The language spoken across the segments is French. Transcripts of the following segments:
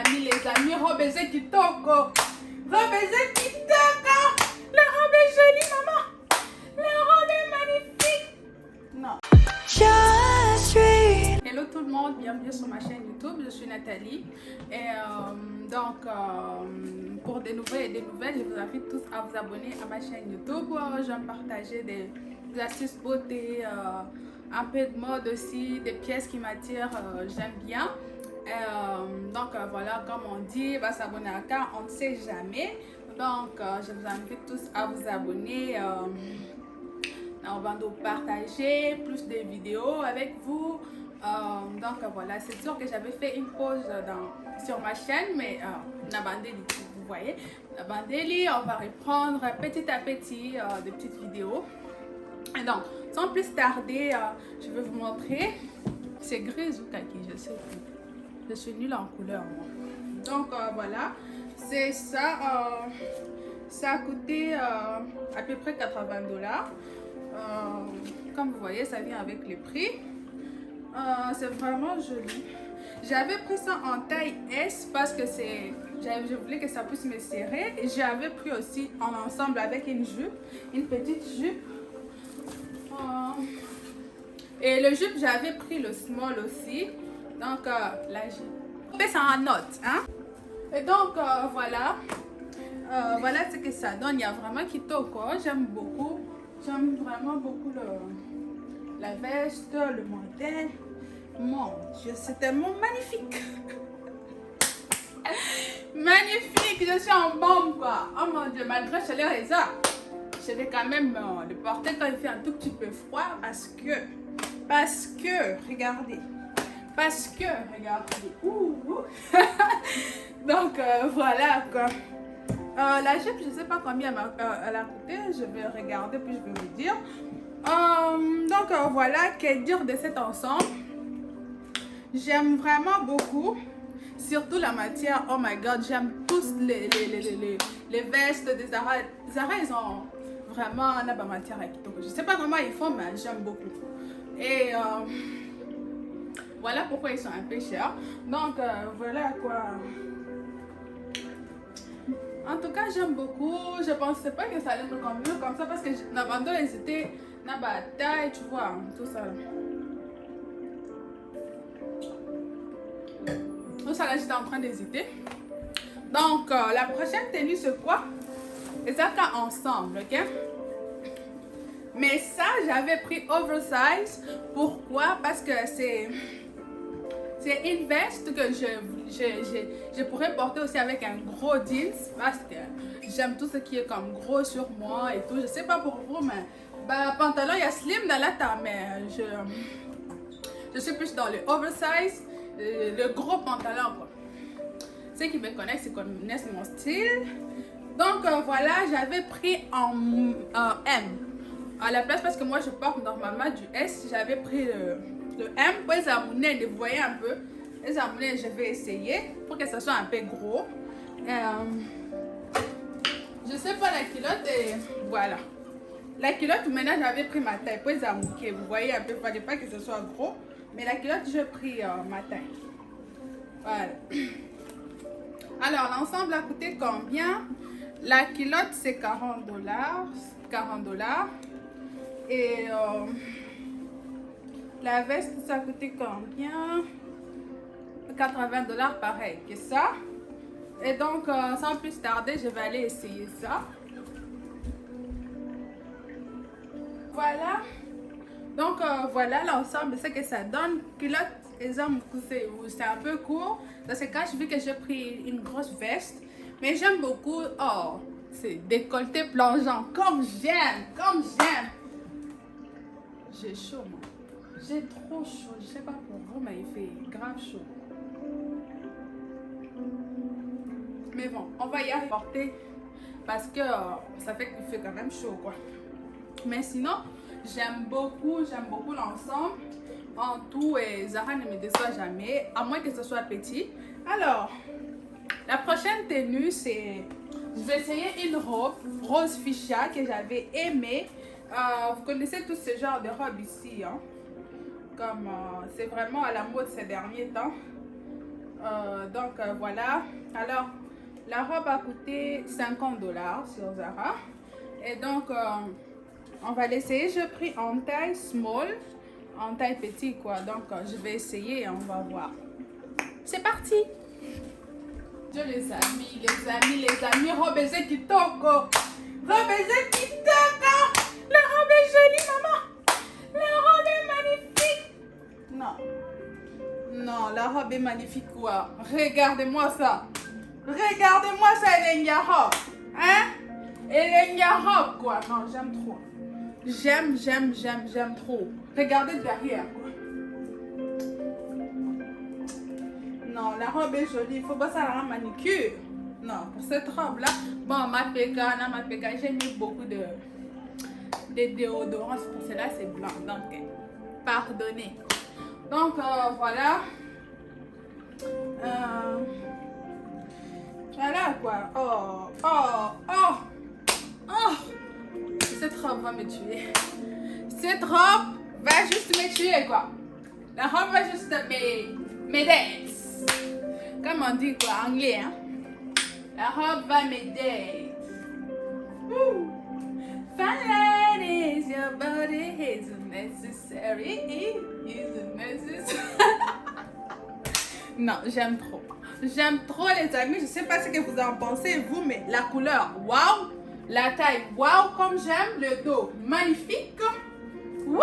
les amis, robe eze kitoko. Robe eze kitoko. La robe est jolie, maman. La robe est magnifique. Non. Hello tout le monde, bienvenue sur ma chaîne YouTube, je suis Nathalie. Et pour des nouvelles, je vous invite tous à vous abonner à ma chaîne YouTube. J'aime partager des astuces beauté, un peu de mode aussi, des pièces qui m'attirent, j'aime bien. Voilà, comme on dit, va s'abonner à car on ne sait jamais. Donc je vous invite tous à vous abonner. On va nous partager plus de vidéos avec vous. Voilà, c'est sûr que j'avais fait une pause sur ma chaîne, mais Nabandeli, vous voyez, Nabandeli, on va reprendre petit à petit des petites vidéos. Et donc, sans plus tarder, je vais vous montrer. C'est gris ou kaki, je sais plus. Je suis nulle en couleur, moi. Donc voilà, c'est ça. Ça a coûté à peu près 80 $. Comme vous voyez, ça vient avec les prix. C'est vraiment joli. J'avais pris ça en taille S parce que je voulais que ça puisse me serrer. Et j'avais pris aussi en ensemble avec une jupe, une petite jupe. Et le jupe, j'avais pris le small aussi. Donc la jupe. Ça en note, hein. Et donc voilà. Voilà ce que ça donne. Il y a vraiment kitoko. J'aime beaucoup. J'aime vraiment beaucoup la veste, le modèle. Mon Dieu, c'est tellement magnifique. Magnifique, je suis en bombe quoi. Oh mon Dieu, malgré la chaleur et ça, je vais quand même le porter quand il fait un tout petit peu froid parce que, regardez. Donc voilà quoi. La jupe, je ne sais pas combien elle a coûté. Je vais regarder puis je vais vous dire. Voilà, qu'est dire de cet ensemble. J'aime vraiment beaucoup. Surtout la matière. Oh my god, j'aime tous les vestes des Zara. Zara, ils ont vraiment la matière à kitoko. Je ne sais pas comment ils font, mais j'aime beaucoup. Et voilà pourquoi ils sont un peu chers. Donc voilà quoi. En tout cas, j'aime beaucoup. Je ne pensais pas que ça allait être mieux comme ça parce que Nabando, ils étaient dans la taille, tu vois, tout ça. Tout ça là, j'étais en train d'hésiter. Donc, la prochaine tenue, c'est quoi? C'est ça ensemble, ok? Mais ça, j'avais pris oversize. Pourquoi? Parce que c'est une veste que je pourrais porter aussi avec un gros jeans parce que j'aime tout ce qui est comme gros sur moi et tout. Je sais pas pour vous, mais pantalon, il y a slim dans la taille, mais je suis plus dans le oversize, le gros pantalon quoi. Ceux qui me connaissent, c'est connaissent mon style. Donc voilà, j'avais pris en M à la place parce que moi je porte normalement du S. J'avais pris le M pour les amounets, vous voyez un peu. Les amounets, je vais essayer pour que ça soit un peu gros. Je sais pas la culotte et voilà. La culotte, maintenant j'avais pris ma taille pour les amounets. Vous voyez un peu, il ne fallait pas que ce soit gros. Mais la culotte, j'ai pris ma taille. Voilà. Alors l'ensemble a coûté combien? La culotte c'est 40 $. 40 $. Et la veste, ça a coûté combien? 80 $ pareil que ça. Et donc, sans plus tarder, je vais aller essayer ça. Voilà. Donc, voilà l'ensemble, c'est que ça donne. Culotte, les hommes, c'est un peu court. Dans ce cas, je vu que j'ai pris une grosse veste. Mais j'aime beaucoup. Oh, c'est décolleté plongeant. Comme j'aime. J'ai chaud, moi. J'ai trop chaud. Je sais pas pour vous, mais il fait grave chaud. Mais bon, on va y aller porter parce que ça fait qu'il fait quand même chaud, quoi. Mais sinon, j'aime beaucoup l'ensemble. En tout, et Zara ne me déçoit jamais, à moins que ce soit petit. Alors, la prochaine tenue, c'est... Je vais essayer une robe rose fuchsia que j'avais aimée. Vous connaissez tous ce genre de robes ici, hein? Comme c'est vraiment à la mode ces derniers temps. Voilà. Alors, la robe a coûté 50 $ sur Zara. Et donc, on va l'essayer. J'ai pris en taille small, en taille petit quoi. Donc, je vais essayer et on va voir. C'est parti! Les amis, robe est kitoko. Robe est kitoko. La robe est jolie, maman. La robe est magnifique. Non, la robe est magnifique quoi. Regardez-moi ça. Regardez-moi ça, Elenga robe. Hein? Elenga robe quoi. Non, j'aime trop. J'aime trop. Regardez derrière quoi. Non, la robe est jolie. Il faut pas ça la manicure. Non, pour cette robe-là, bon, ma péka, j'ai mis beaucoup de déodorants. Pour cela, c'est blanc. Donc, pardonnez. Donc, voilà. Voilà quoi. Cette robe va me tuer. Cette robe va juste me tuer quoi. La robe va juste m'aider. Comme on dit quoi, anglais, hein? La robe va m'aider. Fine ladies, your body is necessary. Is necessary. Non, j'aime trop. J'aime trop les amis. Je sais pas ce que vous en pensez vous, mais la couleur, waouh. La taille, waouh, comme j'aime. Le dos, magnifique. Wouh.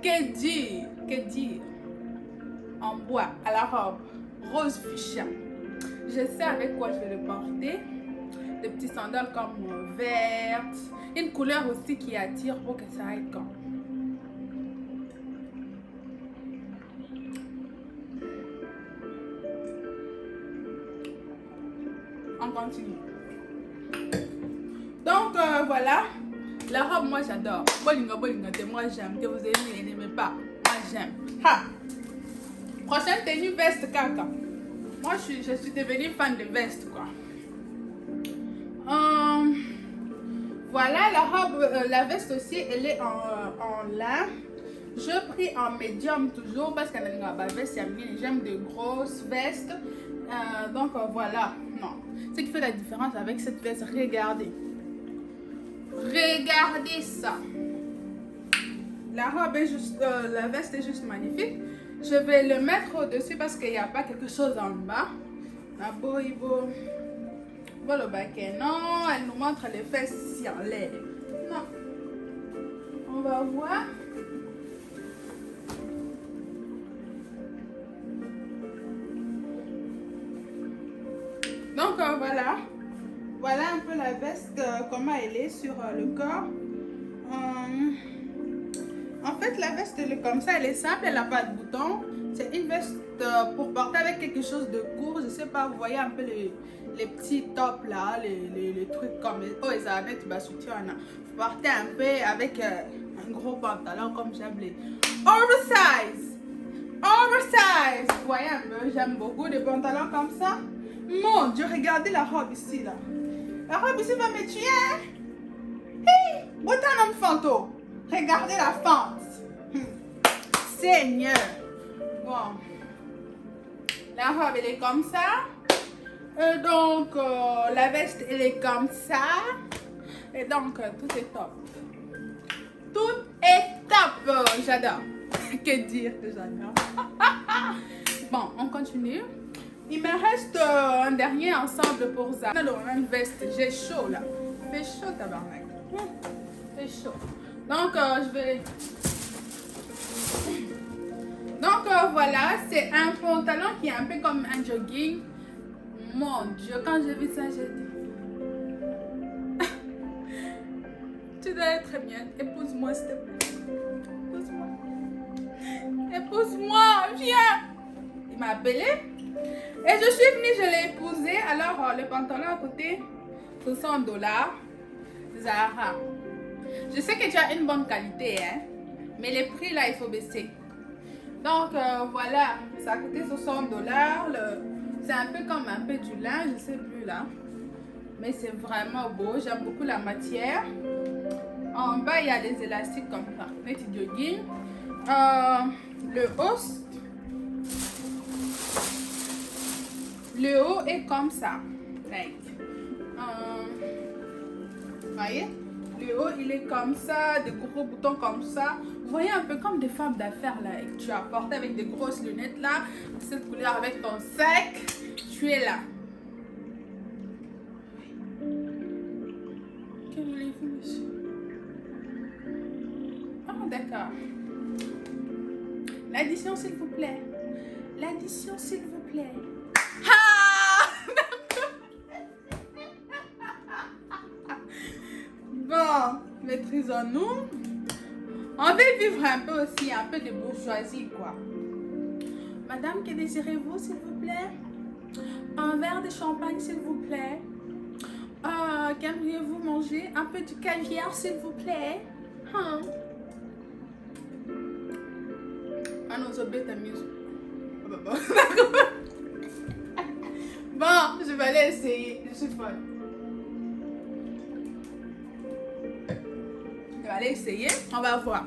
Que dire? En bois, à la robe, rose fuchsia. Je sais avec quoi je vais le porter. Des petits sandales comme vertes. Une couleur aussi qui attire pour que ça aille comme. On continue. Donc voilà. La robe, moi j'adore. Bolinga, moi j'aime. Que vous aimez, n'aimez pas. Moi j'aime. Ha! Prochaine tenue, veste caca. Moi je suis devenue fan de veste quoi. Voilà la robe, la veste aussi, elle est en lin. Je pris en médium toujours parce qu'elle a une veste, j'aime de grosses vestes. Donc voilà, non. Ce qui fait la différence avec cette veste, regardez. Regardez ça. La robe est juste, la veste est juste magnifique. Je vais le mettre au-dessus parce qu'il n'y a pas quelque chose en bas. Voilà, non, elle nous montre les fesses ici en l'air. Non. On va voir. Donc voilà. Voilà un peu la veste, comment elle est sur le corps. En fait, la veste, elle est comme ça, elle est simple, elle n'a pas de boutons. C'est une veste pour porter avec quelque chose de court. Je sais pas, vous voyez un peu les petits tops là, les trucs comme oh, ils avaient tu vas soutien. Vous portez un peu avec un gros pantalon comme j'aime les oversize. Oversize. Vous voyez un peu, j'aime beaucoup des pantalons comme ça. Mon Dieu, regardez la robe ici là. La robe ici va me tuer. Hein? Hey, un homme fantôme. Regardez la fente. Seigneur. Bon. La robe, elle est comme ça. Et donc, la veste, elle est comme ça. Et donc, tout est top. Tout est top. J'adore. Que dire que j'adore. Bon, on continue. Il me reste un dernier ensemble pour ça. Une veste. J'ai chaud là. Il fait chaud, tabarnak. Il fait chaud. Donc, je vais... Donc, voilà, c'est un pantalon qui est un peu comme un jogging. Mon Dieu, quand j'ai vu ça, j'ai dit... Tu dois être bien. Épouse-moi, s'il te plaît. Épouse-moi. Épouse-moi, viens. Il m'a appelé. Et je suis venue, je l'ai épousé. Alors, le pantalon a coûté 60 $. Zara. Je sais que tu as une bonne qualité, hein. Mais les prix, là, il faut baisser. Donc, voilà. Ça a coûté 60 $. C'est un peu comme un peu du lin, je sais plus, là. Mais c'est vraiment beau. J'aime beaucoup la matière. En bas, il y a les élastiques comme ça. Petit jogging. Le hausse. Le haut est comme ça. Like, voyez? Le haut, il est comme ça, des gros boutons comme ça. Vous voyez un peu comme des femmes d'affaires là. Et tu as porté avec des grosses lunettes là, cette couleur avec ton sac. Tu es là. Que voulez-vous, monsieur? Ah, d'accord. L'addition, s'il vous plaît. L'addition, s'il vous plaît. Ah! Bon, maîtrisons-nous. On veut vivre un peu aussi, un peu de bourgeoisie, quoi. Madame, que désirez-vous, s'il vous plaît? Un verre de champagne, s'il vous plaît. Qu'aimeriez-vous manger? Un peu de caviar, s'il vous plaît. Hein? Ah non, j'ai bête amusé. Bon, je vais aller essayer. Je suis folle. Je vais aller essayer. On va voir.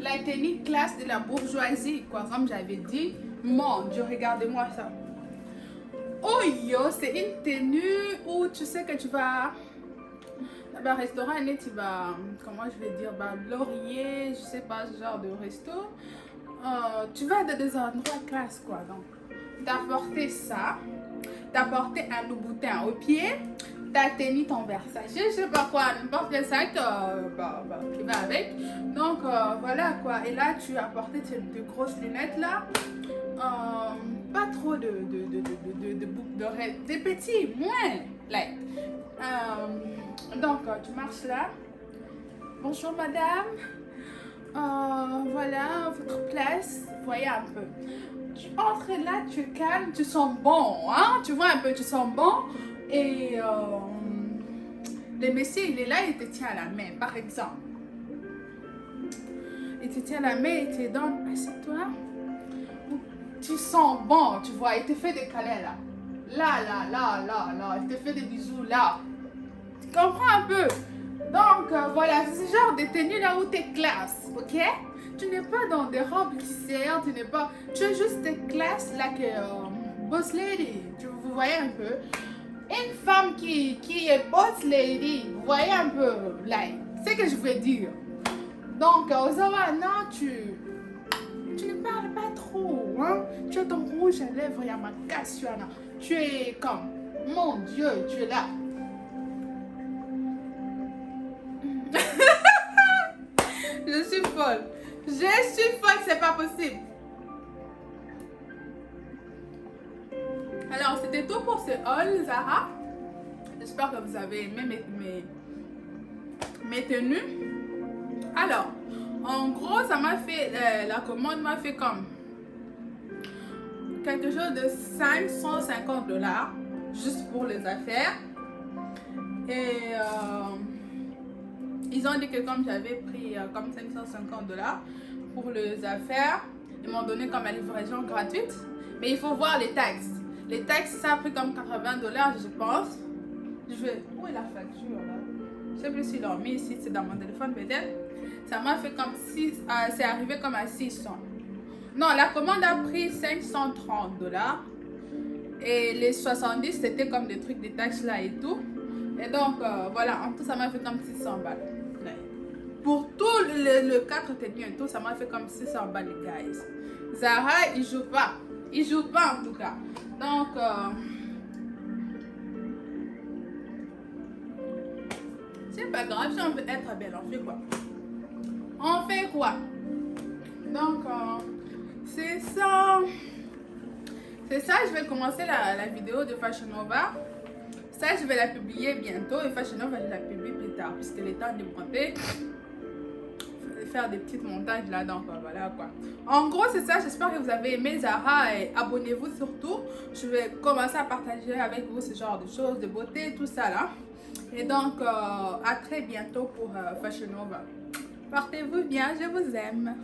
La tenue classe de la bourgeoisie, quoi, comme j'avais dit. Mon Dieu, regardez-moi ça. Oh yo, c'est une tenue où tu sais que tu vas dans un restaurant et tu vas, comment je vais dire, bah, Laurier, je sais pas, ce genre de resto. Tu vas dans des endroits classe, quoi. Donc, t'as porté ça, t'as porté un Louboutin au pied, t'as tenu ton Versace, je sais pas quoi, n'importe quel sac qui va avec. Donc, voilà quoi. Et là, tu as porté tes grosses lunettes là. Pas trop de boucles d'oreilles, des petits, moins light. Donc, tu marches là. Bonjour madame. Voilà votre place. Voyez un peu. Tu entres là, tu es calme, tu sens bon, hein? Tu vois un peu, tu sens bon. Et le monsieur, il est là, il te tient à la main, par exemple. Il te tient la main et te donne, assieds-toi. Tu sens bon, tu vois, il te fait des câlins là. Là, il te fait des bisous là. Tu comprends un peu? Donc, voilà, c'est ce genre de tenue là où tu es classe, ok? Tu n'es pas dans des robes qui serrent, tu n'es pas... Tu es juste classe là que boss lady, vous voyez un peu? Une femme qui est boss lady, vous voyez un peu, like, c'est ce que je veux dire. Donc, Ozawa, non, tu ne parles pas trop, hein? Tu as ton rouge à lèvres, il y a ma cassure, tu es comme, mon Dieu, tu es là. Je suis folle. Je suis folle, c'est pas possible. Alors, c'était tout pour ce haul, Zara. J'espère que vous avez aimé mes tenues. Alors, en gros, ça m'a fait, la commande m'a fait comme quelque chose de 550 $, juste pour les affaires. Et ils ont dit que comme j'avais pris comme 550 $ pour les affaires, ils m'ont donné comme la livraison gratuite. Mais il faut voir les taxes. Les taxes, ça a pris comme 80 $, je pense. Je vais... Où est la facture là? Je sais plus s'ils l'ont mis ici, c'est dans mon téléphone peut-être. Ça m'a fait comme 6... c'est arrivé comme à 600. Non, la commande a pris 530 $. Et les 70, c'était comme des trucs, des taxes là et tout. Et donc, voilà, en tout, ça m'a fait comme 600 $. Pour tout le 4 tenues et tout, ça m'a fait comme 600 $, les guys. Zara, il joue pas. Il joue pas en tout cas. Donc, c'est pas grave, si on veut être belle, on fait quoi? On fait quoi? Donc, c'est ça. C'est ça, je vais commencer la vidéo de Fashion Nova. Ça, je vais la publier bientôt. Et Fashion Nova, je la publie plus tard. Puisque le temps de monter, faire des petits montages là. Donc, voilà quoi. En gros, c'est ça. J'espère que vous avez aimé Zara. Et abonnez-vous surtout. Je vais commencer à partager avec vous ce genre de choses, de beauté, tout ça là. Et donc, à très bientôt pour Fashion Nova. Portez-vous bien, je vous aime.